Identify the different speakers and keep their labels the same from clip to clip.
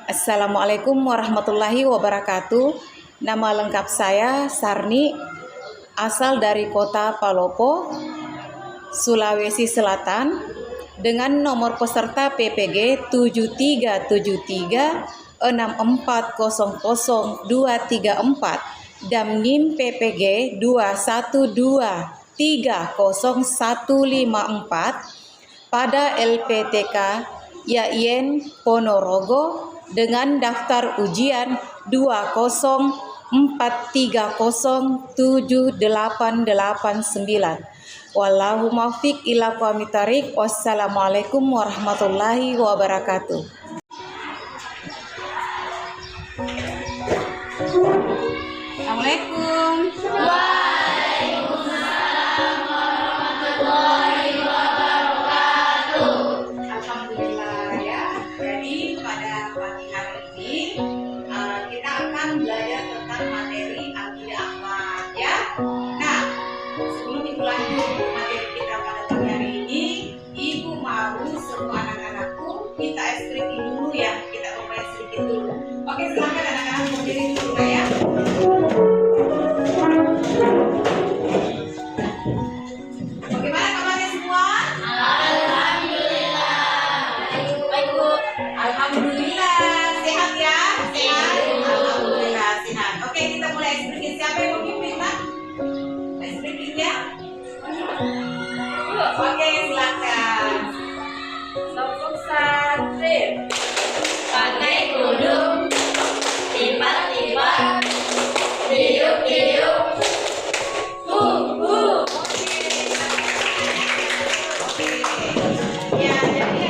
Speaker 1: Assalamualaikum warahmatullahi wabarakatuh. Nama lengkap saya Sarni, asal dari kota Palopo, Sulawesi Selatan, dengan nomor peserta PPG 737364000234 dan NIM PPG 212300154 pada LPTK Yaien Ponorogo dengan daftar ujian 204307889. Wallahu muwaffiq ila aqwamit thoriq. Wassalamualaikum warahmatullahi wabarakatuh. Assalamualaikum.
Speaker 2: Waalaikumsalam warahmatullahi wabarakatuh.
Speaker 1: Alhamdulillah ya. Jadi pada pagi hari ini kita akan belajar tentang materi akidah akhlak ya. Nah, sebelum itu lanjut materi kita pada pagi hari ini, Ibu mau semua anak-anakku kita explain dulu ya. Kita coba sedikit dulu. Oke, silakan anak-anak berdiri dulu ya. Bagaimana kabarnya semua?
Speaker 2: Alhamdulillah. Baik, Bu.
Speaker 1: Alhamdulillah, sehat ya? Sehat? Alhamdulillah, sehat. Oke, kita mulai explain. Siapa yang memimpin, Pak? Explain ya? Oke, silakan.
Speaker 2: Sokong santri. Pakai kerudung. Tiba-tiba. Tiup-tiup.
Speaker 1: Ya, jadi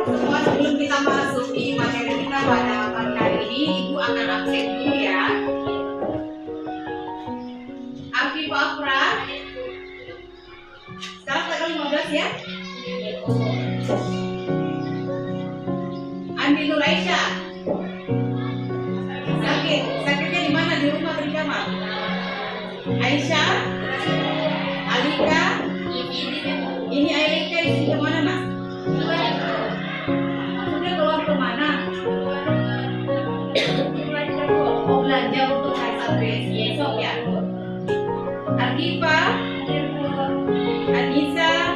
Speaker 1: semua sebelum kita masuk di materi kita pada pagi hari ini, Ibu akan absen dulu ya. Afi Pak Afra. Sekarang tanggal 15 ya. Andi Nur Aisyah. Sakitnya di mana? Di rumah atau di kamar? Aisyah, Alika. Ini Alika di sini kemana, Mas? Sudah keluar kemana? Mau belanja untuk hari Sabtu esok ya. Ardifa, Anissa,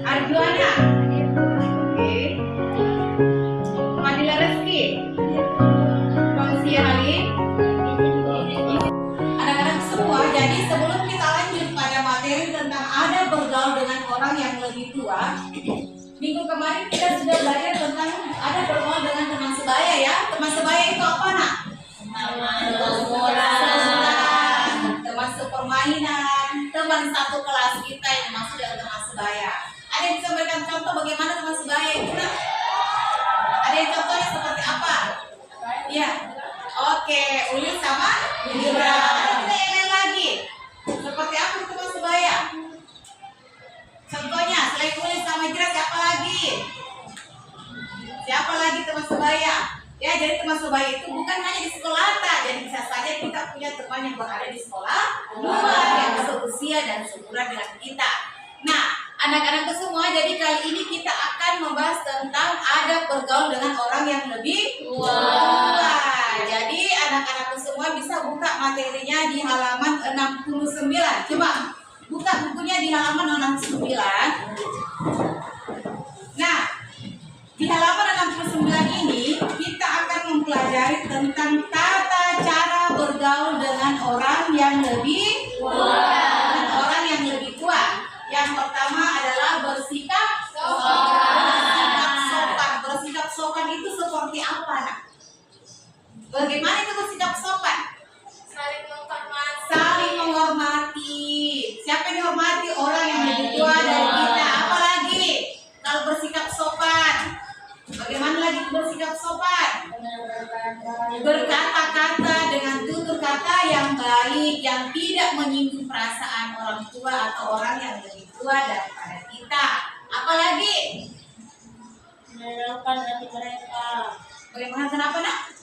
Speaker 1: Arjuana. Oke. Fadila Reski, Fausia Halim. Anak-anak semua, jadi sebelum kita lanjut pada materi tentang ada bergaul dengan orang yang lebih tua, minggu kemarin kita sudah belajar tentang ada bergaul dengan teman sebaya ya. Teman sebaya itu apa, Nak? Teman sepermainan, teman satu kelas kita yang dimaksud dengan teman sebaya. Ada yang bisa memberikan contoh bagaimana teman sebaya itu, Nak? Ada yang contohnya seperti apa? Iya. Oke, Uli sama Libra. Ada yang lain lagi? Seperti apa teman sebaya? Contohnya, selain Uli sama Libra, siapa lagi? Siapa lagi teman sebaya? Ya, jadi teman sebaya itu bukan hanya di sekolah, jadi bisa saja kita punya teman yang berada di sekolah luar yang seusia dan seumuran dengan kita. Nah, anak-anakku semua, jadi kali ini kita akan membahas tentang ada bergaul dengan orang yang lebih tua. Jadi anak-anakku semua bisa buka materinya di halaman 69. Coba buka bukunya di halaman 69. Nah, di halaman 69 ini kita akan mempelajari tentang tata cara bergaul dengan orang yang lebih tua. Dengan orang yang lebih tua. Yang pertama adalah bersikap sopan. Bersikap sopan itu seperti apa, Nak? Bagaimana itu bersikap sopan? Saling menghormati. Siapa yang dihormati? Orang yang lebih tua dari kita. Apalagi kalau bersikap sopan. Bagaimana lagi bersikap sopan? Berkata-kata dengan tutur kata yang baik, yang tidak menyinggung perasaan orang tua atau orang yang lebih tua daripada kita. Apalagi?
Speaker 2: Menyenangkan hati mereka.
Speaker 1: Bagaimana, kenapa, Nak?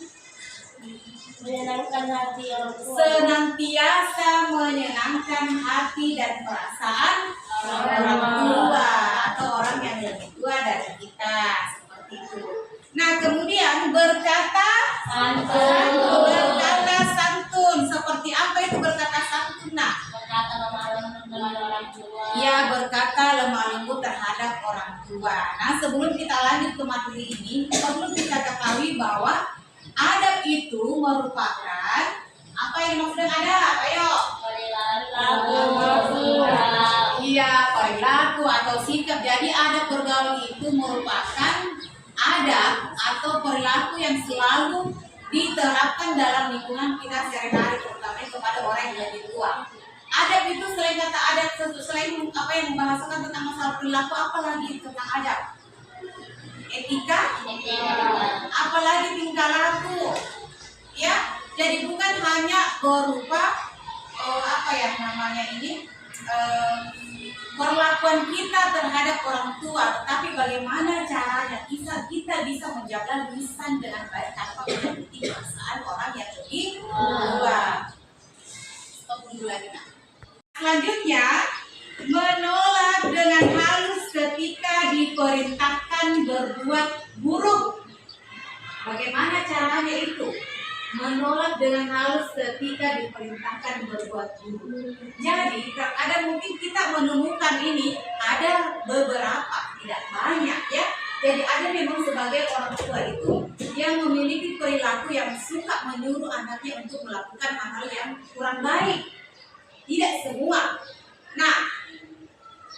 Speaker 2: Menyenangkan hati orang tua.
Speaker 1: Senantiasa menyenangkan hati dan perasaan orang tua atau orang yang lebih tua dari kita. Seperti itu. Nah, kemudian berkata
Speaker 2: Santun.
Speaker 1: berkata santun. Seperti apa itu berkata santun? Nah,
Speaker 2: Berkata lemah lembut dengan orang tua.
Speaker 1: ya berkata lemah lembut terhadap orang tua. Nah, sebelum kita lanjut ke materi ini, perlu kita ketahui bahwa adab itu merupakan apa yang dimaksud dengan adab? Ayo.
Speaker 2: Perilaku.
Speaker 1: Iya, perilaku atau sikap. Jadi adab bergaul itu merupakan adab atau perilaku yang selalu diterapkan dalam lingkungan kita sehari-hari, terutama kepada orang yang lebih tua. Adab itu selain kata adab, selain apa yang membahasakan tentang masalah perilaku, apalagi tentang adab? Etika, apalagi tingkah laku. Ya, jadi bukan hanya berupa apa ya namanya ini perlakuan kita terhadap orang tua, tetapi bagaimana caranya kita bisa menjaga lisan dengan baik tanpa menyakiti perasaan orang yang lebih tua. Stop dulu lagi. Nah. Selanjutnya, menolak dengan halus ketika diperintahkan berbuat buruk. Bagaimana caranya itu? Menolak dengan halus ketika diperintahkan berbuat buruk. Jadi, terkadang mungkin kita menemukan ini ada beberapa, tidak banyak ya. Jadi ada memang sebagai orang tua itu yang memiliki perilaku yang suka menyuruh anaknya untuk melakukan hal-hal yang kurang baik. Tidak semua. Nah,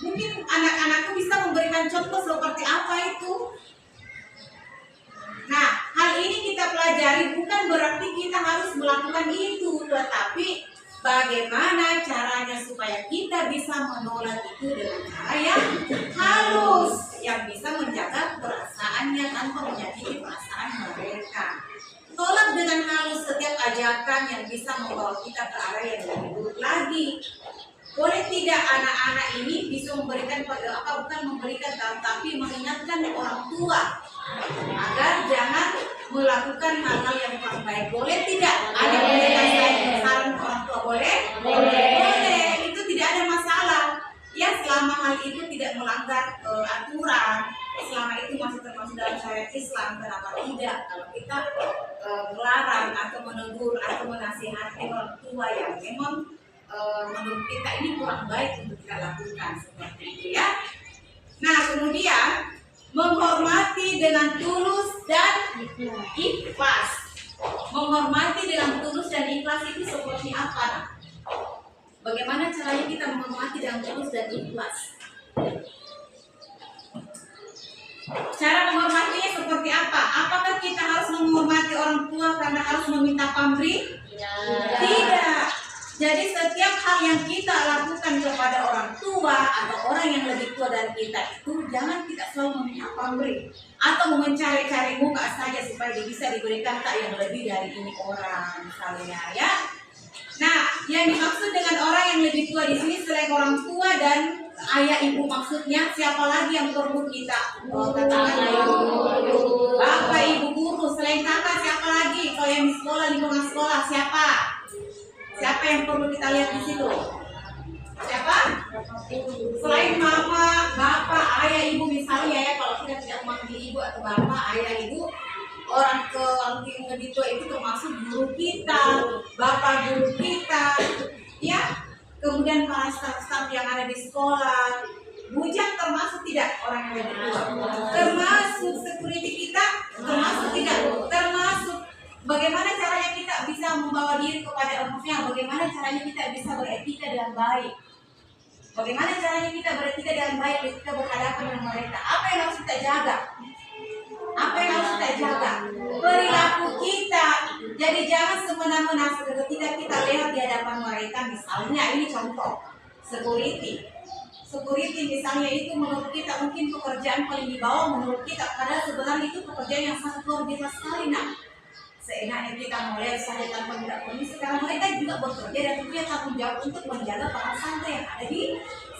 Speaker 1: mungkin anak-anakku bisa memberikan contoh seperti apa itu. Nah, hal ini kita pelajari bukan berarti kita harus melakukan itu, tetapi bagaimana caranya supaya kita bisa menolak itu dengan cara yang halus, yang bisa menjaga perasaannya tanpa menyakiti perasaan mereka. Tolak dengan halus setiap ajakan yang bisa membawa kita ke arah yang lebih buruk lagi. Boleh tidak anak-anak ini bisa memberikan bukan memberikan tapi mengingatkan orang tua agar jangan melakukan hal-hal yang kurang baik. Boleh tidak? Ada memberikan saran orang tua boleh? Boleh. Itu tidak ada masalah. Ya, selama hal itu tidak melanggar aturan, selama itu masih termasuk dalam syariat Islam, kenapa tidak? Kalau kita melarang atau menegur atau menasihati orang tua yang memang menurut kita ini kurang baik untuk kita lakukan seperti itu ya. Nah, kemudian menghormati dengan tulus dan ikhlas. Menghormati dengan tulus dan ikhlas itu seperti apa? Nah? Bagaimana caranya kita menghormati dengan tulus dan ikhlas? Cara menghormatinya seperti apa? Apakah kita harus menghormati orang tua karena harus meminta pamrih? Tidak. Jadi setiap hal yang kita lakukan kepada orang tua atau orang yang lebih tua dari kita itu jangan kita selalu meminta pamrih atau mencari-cari muka saja supaya bisa diberikan tak yang lebih dari ini orang misalnya ya. Nah, yang dimaksud dengan orang yang lebih tua di sini selain orang tua dan ayah ibu maksudnya siapa lagi yang perlu kita katakan? Bapak ibu guru. Selain kakak siapa lagi? Kalau yang di sekolah, lingkungan sekolah siapa? Siapa yang perlu kita lihat di situ? Siapa? Selain mama, bapak, ayah, ibu misalnya ya, kalau kita tidak memanggil ibu atau bapak, ayah, ibu, orang yang lebih tua itu termasuk guru kita, bapak guru kita, ya. Kemudian para staf-staf yang ada di sekolah, bujang termasuk tidak orang yang lebih tua? Termasuk security kita, termasuk tidak? Termasuk. Bagaimana caranya kita bisa membawa diri kepada maksudnya bagaimana caranya kita bisa beretika dengan baik? Bagaimana caranya kita beretika dengan baik ketika berhadapan dengan mereka? Apa yang harus kita jaga? Apa yang harus kita jaga? Perilaku kita. Jadi jangan semena-mena ketika kita lihat di hadapan mereka. Misalnya ini contoh security. Security misalnya itu menurut kita mungkin pekerjaan paling di bawah menurut kita. Padahal sebenarnya itu pekerjaan yang sangat luar biasa sekali. Nah, seenaknya kita mulai saja tanpa minta permisi karena mereka juga bekerja dan punya tanggung jawab untuk menjaga para santri yang ada di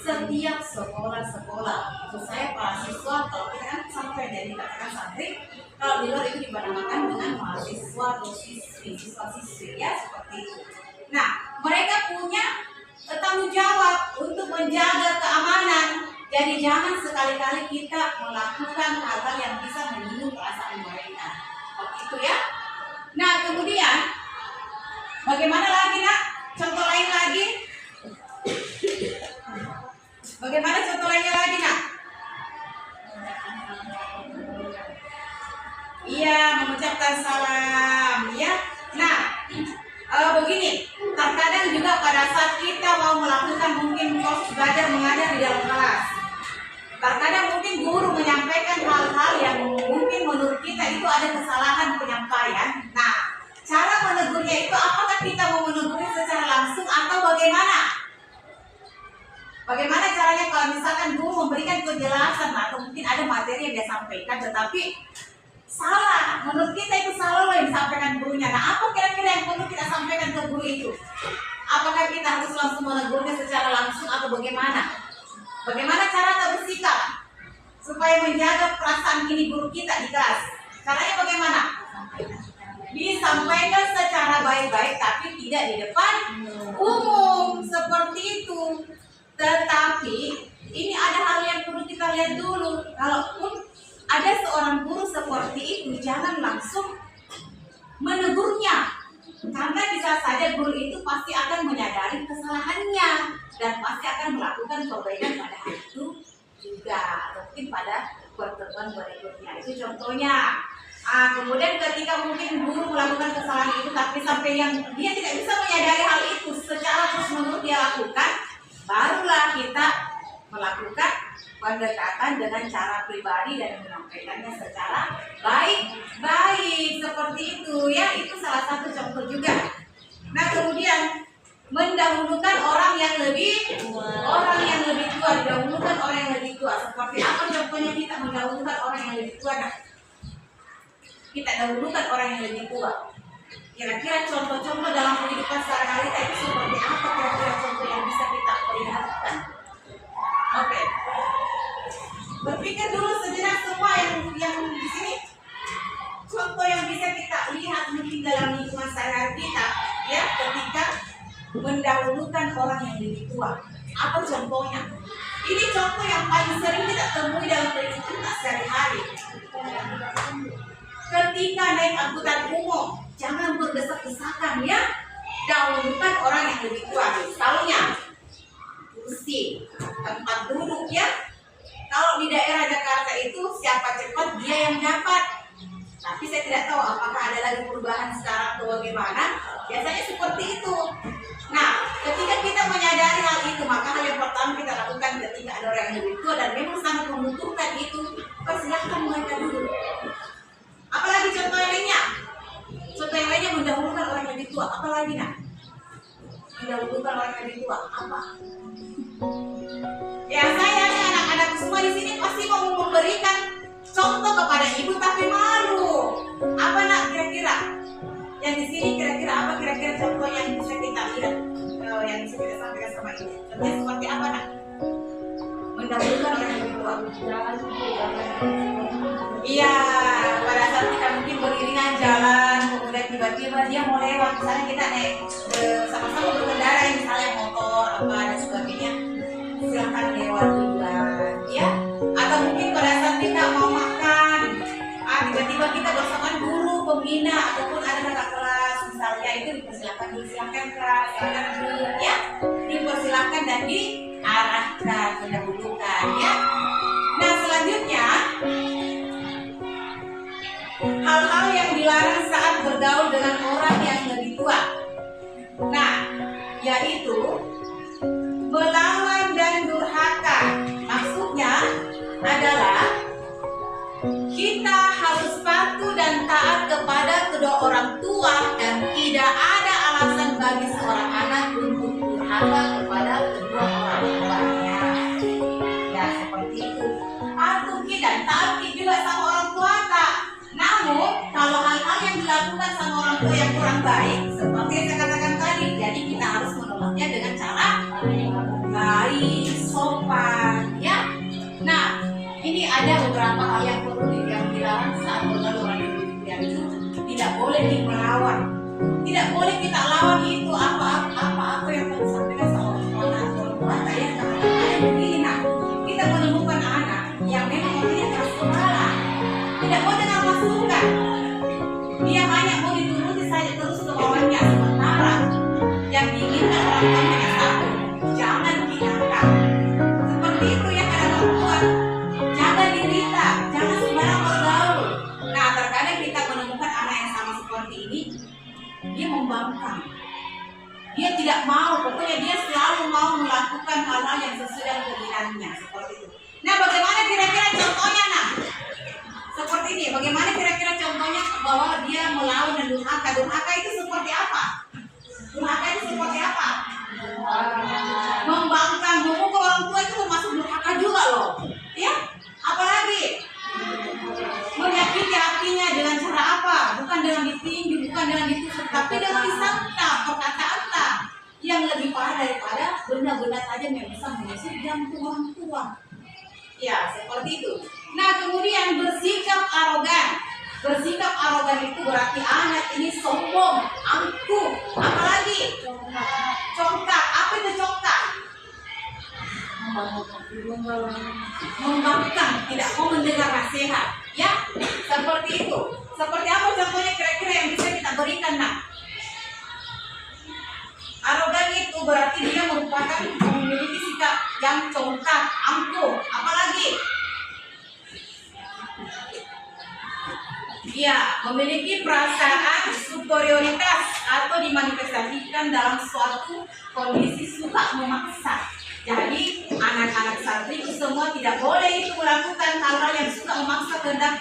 Speaker 1: setiap sekolah-sekolah. Maksud saya para siswa, kalau kita kan santri jadi katakan santri, kalau di luar itu dinamakan dengan mahasiswa atau siswa-siswi ya seperti itu. Nah, mereka punya tanggung jawab untuk menjaga keamanan. Jadi jangan sekali-kali kita melakukan hal-hal yang bisa menyinggung perasaan mereka. Begitu ya. Nah, kemudian bagaimana lagi nak? Contoh lain lagi. Bagaimana contoh lainnya lagi nak? Iya, mengucapkan salam ya. Nah, begini, terkadang juga pada saat kita mau melakukan mungkin proses belajar mengajar di dalam kelas, terkadang mungkin guru menyampaikan hal-hal yang mungkin menurut kita itu ada kesalahan penyampaian. Nah, cara menegurnya itu apakah kita mau menegurnya secara langsung atau bagaimana? Bagaimana caranya kalau misalkan guru memberikan penjelasan atau mungkin ada materi yang dia sampaikan tetapi salah, menurut kita itu salah loh yang disampaikan gurunya. Nah, apa kira-kira yang perlu kita sampaikan ke guru itu? Apakah kita harus langsung menegurnya secara langsung atau bagaimana? Bagaimana cara kita bersikap supaya menjaga perasaan ini guru kita di kelas? Caranya bagaimana? Disampaikan secara baik-baik tapi tidak di depan umum seperti itu. Tetapi ini ada hal yang perlu kita lihat dulu. Kalaupun ada seorang guru seperti itu, jangan langsung menegurnya, karena bisa saja guru itu pasti akan menyadari kesalahannya dan pasti akan melakukan perbaikan pada hari itu juga, atau mungkin pada pertemuan berikutnya. Itu contohnya. Kemudian ketika mungkin guru melakukan kesalahan itu tapi sampai yang dia tidak bisa menyadari hal itu secara terus-menerus dia lakukan, barulah kita melakukan pendekatan dengan cara pribadi dan menyampaikannya secara baik-baik seperti itu ya. Itu salah satu contoh juga. Nah, kemudian mendahulukan orang yang lebih tua, didahulukan orang yang lebih tua. Seperti apa contohnya kita mendahulukan orang yang lebih tua? Nah, kita dahulukan orang yang lebih tua. Kira-kira contoh-contoh dalam kehidupan sehari-hari itu seperti apa kira-kira contoh yang bisa kita perlihatkan? Oke. Berpikir dulu sejenak semua yang di sini. Contoh yang bisa kita lihat mungkin dalam lingkungan sehari-hari kita ya, ketika mendahulukan orang yang lebih tua. Apa contohnya? Ini contoh yang paling sering kita temui dalam kehidupan kita sehari-hari. Ketika naik angkutan umum, jangan berdesak-desakan ya. Dahulukan orang yang lebih tua. Misalnya kursi, tempat duduk ya. Kalau di daerah Jakarta itu siapa cepat dia yang dapat. Tapi saya tidak tahu apakah ada lagi perubahan sekarang atau bagaimana. Biasanya seperti itu. Nah, ketika kita menyadari hal itu, maka hal yang pertama kita lakukan ketika ada orang yang lebih tua dan memang sangat membutuhkan itu, persilahkan mereka duduk. Apalagi contoh yang lainnya? Contoh yang lainnya mendahulukan orang yang lebih tua. Apalagi nak? Mendahulukan orang yang lebih tua. Apa? Ya, saya anak-anak semua di sini pasti mau memberikan contoh kepada ibu tapi malu. Apa nak kira-kira? Yang di sini kira-kira apa kira-kira contoh yang bisa kita lihat, yang bisa kita sampaikan sama ibu? Contohnya seperti apa nak? Mendahulukan orang yang lebih tua. Iya, pada saat kita mungkin beriringan jalan, kemudian tiba-tiba dia mau lewat, misalnya kita naik sama-sama berkendara, misalnya motor apa dan sebagainya, silakan lewat duluan, ya. Atau mungkin pada saat kita mau makan, tiba-tiba kita bersama guru, pembina ataupun ada kakak kelas, misalnya itu dipersilakan dulu, silakan kelas, silakan dulu, ya, dipersilakan dan diarahkan, mendahulukan, ya. Nah, selanjutnya hal-hal yang dilarang saat bergaul dengan orang yang lebih tua. Nah, yaitu melawan dan durhaka. Maksudnya adalah kita harus patuh dan taat kepada kedua orang tua dan tidak ada alasan bagi seorang anak untuk durhaka kepada kedua orang tuanya. Ya, seperti itu. Patuhi dan taati juga sama orang tua tak. Namun, kalau hal-hal yang dilakukan sama orang tua yang kurang baik, seperti yang saya katakan tadi, jadi kita harus menolaknya dengan cara baik, sopan, ya. Nah, ini ada beberapa hal yang perlu yang dilarang saat bergaul orang yang itu tidak boleh melawan, tidak boleh kita lawan itu apa yang telah disampaikan sama orang tua saya. Ada begini, nah, kita menemukan anak yang memang orangnya keras kepala, tidak mau dengar masukan. dia membangkang. Dia tidak mau, pokoknya dia selalu mau melakukan hal-hal yang sesuai dengan keinginannya, seperti itu. Nah, bagaimana kira-kira contohnya, nah? Seperti ini, bagaimana kira-kira contohnya bahwa dia melawan dan durhaka? Durhaka itu seperti apa? Durhaka itu seperti apa? Membangkang, memukul orang tua itu termasuk durhaka juga loh. Ya, apalagi menyakiti hatinya dengan cara apa? Bukan dengan ditinju, bukan dengan ditusuk, tapi dengan disangka perkataan yang lebih parah daripada benda-benda tajam yang bisa menusuk jantung orang tua. Ya, seperti itu. Nah, kemudian bersikap arogan. Bersikap arogan itu berarti anak ini sombong, angkuh, apalagi congkak. Apa itu congkak? Membangkang, tidak mau mendengar nasihat. Ya, seperti itu. Seperti apa contohnya kira-kira yang bisa kita berikan, nak? Arogan itu berarti dia merupakan memiliki sikap yang congkak, angkuh, apalagi ya, memiliki perasaan superioritas atau dimanifestasikan dalam suatu kondisi suka memaksa. Jadi anak-anak santri itu semua tidak boleh itu melakukan hal-hal yang suka memaksa kehendak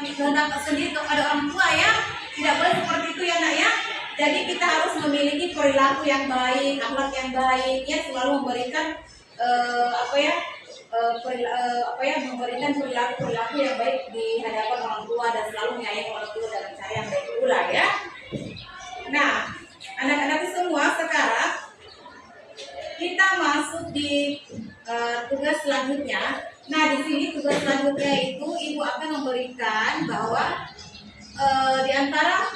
Speaker 1: tersendiri kepada orang tua, ya. Tidak boleh seperti itu, ya, nak, ya. Jadi kita harus memiliki perilaku yang baik, akhlak yang baik, ya, selalu memberikan memberikan perilaku yang baik di hadapan orang tua dan selalu menyayangi orang tua dalam cara yang baik pula, ya. Nah, anak-anak semua, sekarang kita masuk di tugas selanjutnya. Nah, di sini tugas selanjutnya itu ibu akan memberikan bahwa di antara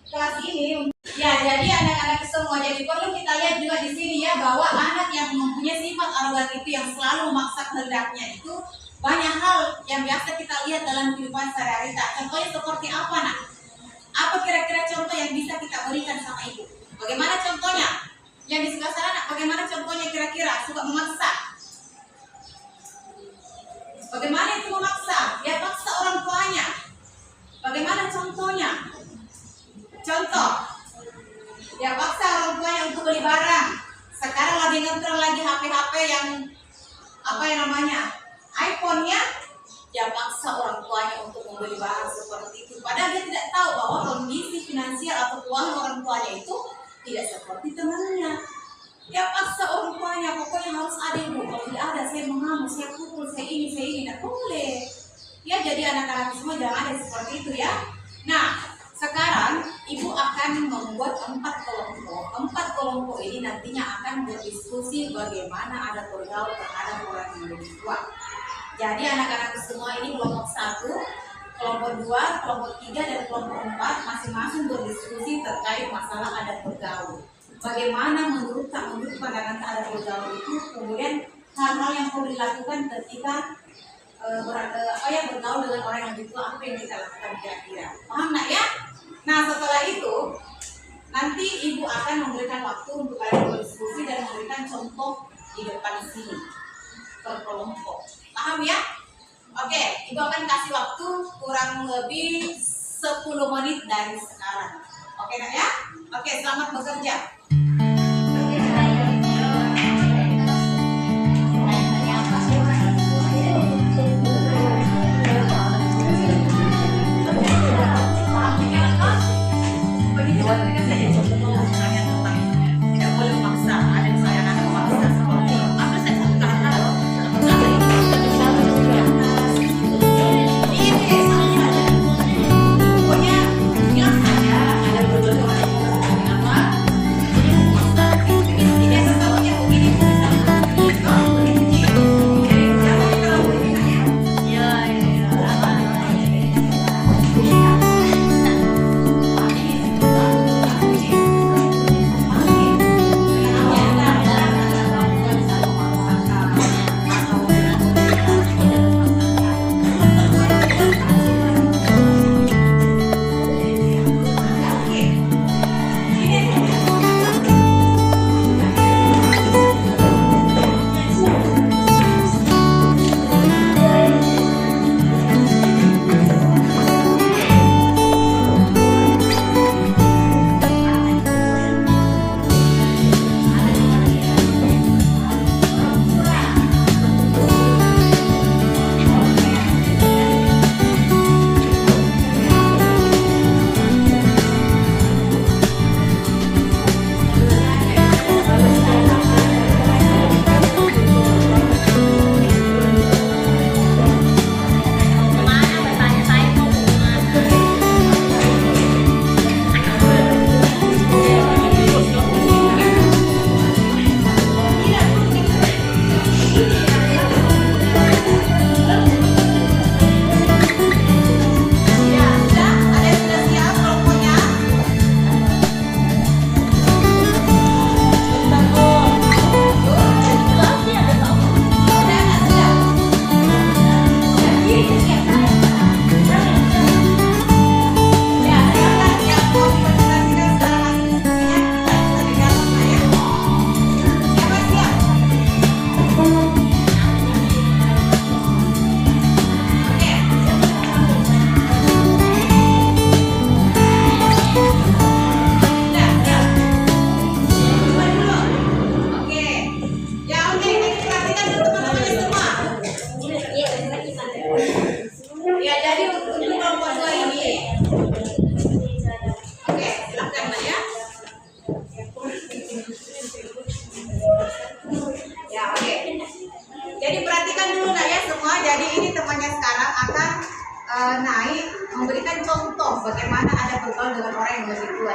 Speaker 1: kelas ini, ya, jadi anak-anak semua, jadi perlu kita lihat juga di sini, ya, bahwa anak yang mempunyai sifat arogan itu yang selalu memaksa kehendaknya itu banyak hal yang biasa kita lihat dalam kehidupan sehari-hari. Contohnya seperti apa, nak? Apa kira-kira contoh yang bisa kita berikan sama ibu? Bagaimana contohnya? Yang di sebelah sana, nak, bagaimana contohnya kira-kira? Suka memaksa. Bagaimana itu memaksa? Dia paksa orang tuanya. Bagaimana contohnya? Contoh, dia paksa orang tuanya untuk beli barang. Sekarang lagi ngetren lagi HP yang iPhone-nya, dia paksa orang tuanya untuk membeli barang seperti itu. Padahal dia tidak tahu bahwa kondisi finansial atau keuangan orang tuanya itu tidak seperti temannya. Dia paksa orang tuanya, pokoknya harus ada, ibu. Kalau tidak ada, saya mengamuk, saya pukul, saya ini. Tidak boleh. Ya, jadi anak-anak semua jangan ada seperti itu, ya. Nah, sekarang ibu akan membuat 4 kelompok. 4 kelompok ini nantinya akan berdiskusi bagaimana ada bergaul terhadap orang yang lebih tua. Jadi anak-anak semua ini kelompok 1, kelompok 2, kelompok 3, dan kelompok 4 masing-masing berdiskusi terkait masalah adat bergaul. Bagaimana menurut pandangan adat bergaul itu, kemudian hal-hal yang perlu dilakukan ketika bergaul dengan orang yang lebih tua, apa yang kita lakukan kira-kira. Paham, nak, ya? Nah, setelah itu nanti ibu akan memberikan waktu untuk kalian berdiskusi dan memberikan contoh di depan sini per kelompok. Paham, ya? Oke, ibu akan kasih waktu kurang lebih 10 menit dari sekarang. Oke, nak, ya? Oke, selamat bekerja.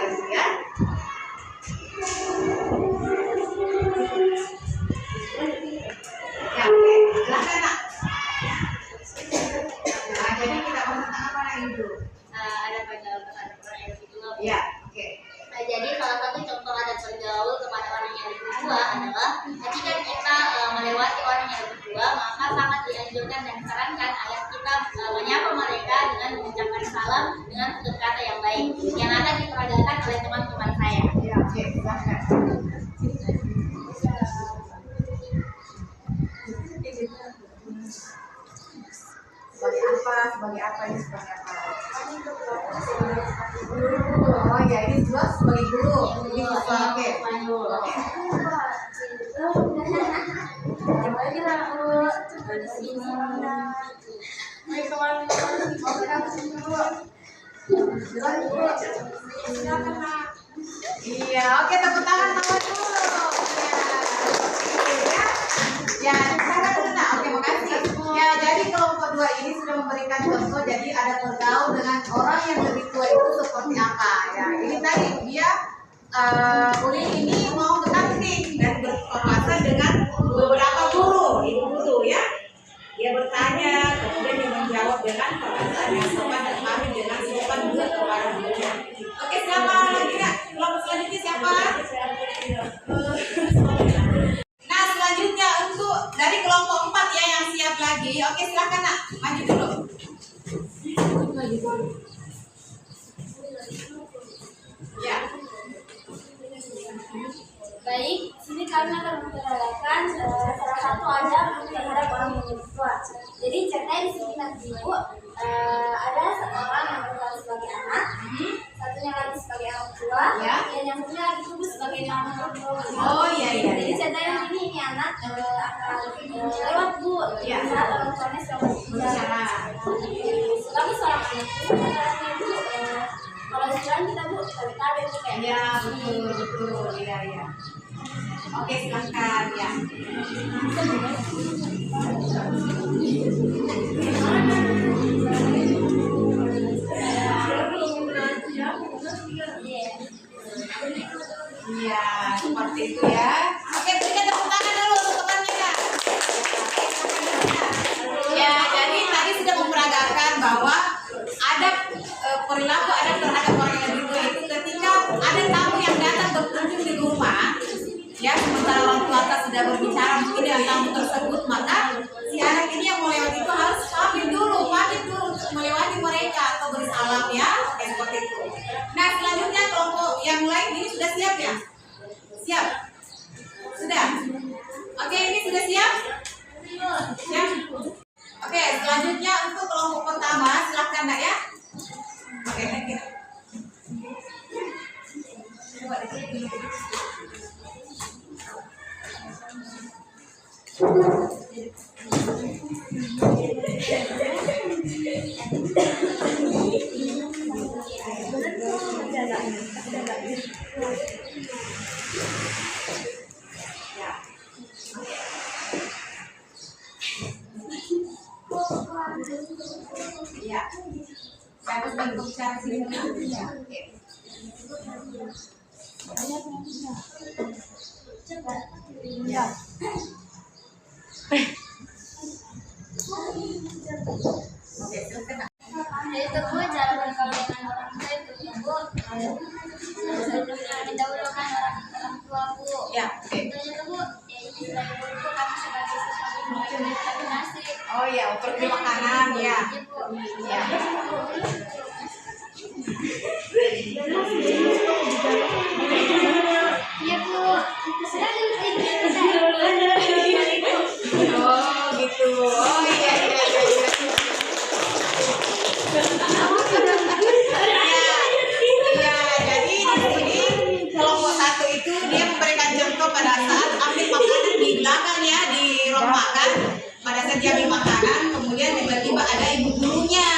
Speaker 1: itu ya. Ya, oke. Silakan nak. Nah, jadi kita mau tentang apa lagi dulu?
Speaker 2: Ada pergaulan kepada orang yang lebih tua.
Speaker 1: Ya, oke.
Speaker 2: Nah, jadi salah satu contoh adat bergaul kepada orang yang lebih tua adalah ketika kita melewati orang yang lebih tua, maka sangat dianjurkan dan disarankan agar kita menyapa mereka dengan mengucapkan salam dengan tutur kata yang baik yang akan diperagakan oleh teman-teman saya.
Speaker 1: Ya, oke. Silakan. Sebagai apa ini sebagai apa? Oh ya, ini jelas sebagai guru. Ini bisa oke. Iya, oke, tepuk tangan sama dulu. Ya, silakan dulu nak. Oke, makasih. Ya, jadi kelompok 2 ini sudah memberikan contoh. Jadi ada bergaul dengan orang yang lebih tua itu seperti apa? Ya, ini tadi dia Uli ini mau ke kantin dan berpapasan dengan beberapa guru, ibu guru ya. Dia bertanya, kemudian dia menjawab dengan perkataan yang sopan dan pamit dengan sopan juga kepada gurunya. Oke, siapa lagi kak? Kelompok selanjutnya siapa? Nah, selanjutnya untuk dari kelompok 4 ya yang siap lagi. Oke, silakan nak, maju dulu. Ya.
Speaker 3: Baik, sini kami akan memperkenalkan salah satu adab terhadap orang yang lebih tua. Jadi ceritanya di sini nanti ibu ada satu orang yang berperan sebagai anak, satunya lagi sebagai orang tua,
Speaker 1: Ya.
Speaker 3: dan yang satunya lagi ibu sebagai mama.
Speaker 1: Oh iya iya.
Speaker 3: Jadi ceritanya ini anak akan lewat bu,
Speaker 1: Ya.
Speaker 3: saat orang tuanya sedang berbicara. Sebagai seorang anak, sebenarnya ibu kalau jalan kita bu tabe-tabe bu kayak.
Speaker 1: Ya, betul. Iya iya. Oke, silakan ya. Iya, seperti itu ya. Oke, berikan tepuk tangan dulu untuk temannya. Ya, jadi tadi sudah memperagakan bahwa ada perilaku adat terhadap orang yang lebih tua itu ketika ada tamu yang datang berkunjung di rumah, ya sementara orang tua sudah berbicara mungkin dengan tamu tersebut, maka si anak ini yang mau lewat itu harus pamit dulu untuk melewati mereka atau bersalam ya, kayak seperti itu. Nah, selanjutnya kelompok yang lain ini sudah siap ya? Siap? Sudah? Oke, ini sudah siap? Siap? Oke, selanjutnya untuk kelompok pertama, silahkan nak ya. Oke, thank you. Coba di sini dulu. Ya. Saya harus bantu bicara sini. Ya, oke. Ya. Oke, silakan.
Speaker 3: Yaitu bu cara bergaul dengan orang tua itu ibu sebelumnya didahulukan orang tua bu.
Speaker 1: Ya, oke.
Speaker 3: Contohnya tuh bu, ya ini sebagai guru bu kami sebagai siswa memberi nasi.
Speaker 1: Oh ya, seperti makanan ya.
Speaker 3: Iya bu.
Speaker 1: Ya.
Speaker 3: Iya bu.
Speaker 1: Oh gitu. Oh iya iya iya. Iya, jadi di sini kelompok 1 itu dia memberikan contoh pada saat ambil makanan di belakang ya, di ruang makan. Pada saat dia ambil makanan, kemudian tiba-tiba ada ibu gurunya.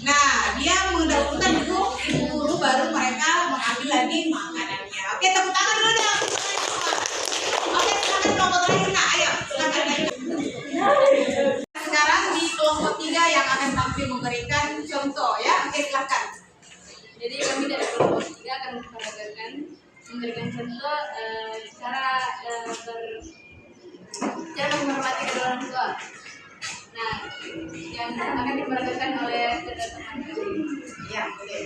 Speaker 1: Nah, dia mendahulukan dulu ibu guru, baru mereka mengambil lagi makanannya. Oke, tepuk tangan dulu dong. Oke, silakan kelompok terakhir. Nah, ayo, silakan. Sekarang di kelompok 3 yang akan tampil memberikan contoh ya. Oke, silakan.
Speaker 2: Jadi kami dari kelompok 3
Speaker 3: kita akan memberikan contoh cara menghormati kedua orang tua. Nah, yang akan diperagakan oleh kedua teman kami.
Speaker 1: Ya, oke.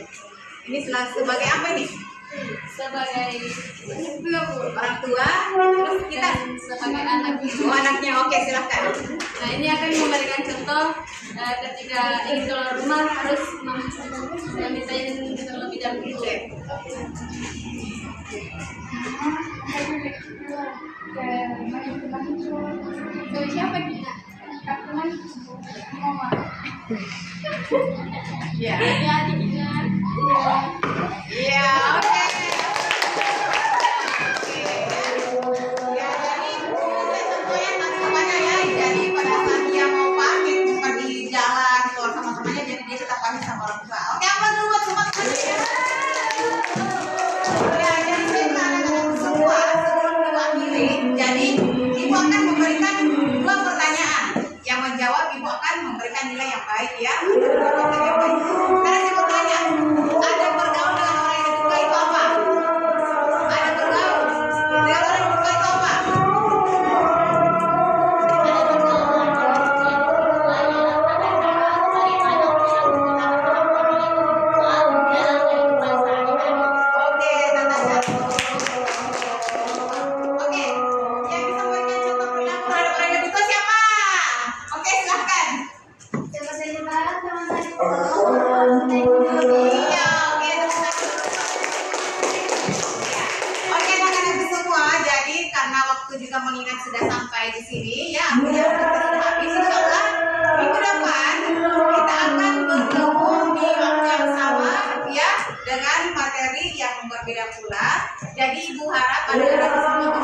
Speaker 1: Ini sebagai apa nih?
Speaker 3: Sebagai
Speaker 1: Orang tua, terus kita
Speaker 3: sebagai anak.
Speaker 1: oh, anaknya. Oke, silakan.
Speaker 3: Nah, ini akan memberikan contoh ketika ingin keluar rumah harus memintain terlebih dahulu.
Speaker 1: Oke.
Speaker 3: Siapa kita?
Speaker 1: Ya.
Speaker 3: Ya, adiknya.
Speaker 1: Iya, oke. Ya, jadi contohnya teman-temannya ya. Jadi pada saat dia mau pamit pergi jalan keluar sama temannya, jadi dia tetap pamit sama orang tua. Oke, apa dulu buat teman-temannya? Ya, jadi saya anak-anak semua sebelum diwakili, jadi ibu akan memberikan 2 pertanyaan. Yang menjawab ibu akan memberikan nilai yang baik ya. Sekarang saya mau tanya, ada bergaul dengan orang yang diduga itu apa? Ada bergaul dengan orang yang diduga itu apa? Oke, Natasha. Oke, yang bisa memberikan contoh perilaku terhadap orang yang diduga siapa? Oke, silahkan.
Speaker 3: Coba saya bareng teman-teman.
Speaker 1: Iya, oke, teman-teman. Oke, anak-anak semua, jadi karena waktu juga mengingat sudah sampai di sini, ya, waktunya sudah habis. Insya Allah minggu depan kita akan bertemu di waktu yang sama, ya, dengan materi yang berbeda pula. Jadi ibu harap anak-anak semua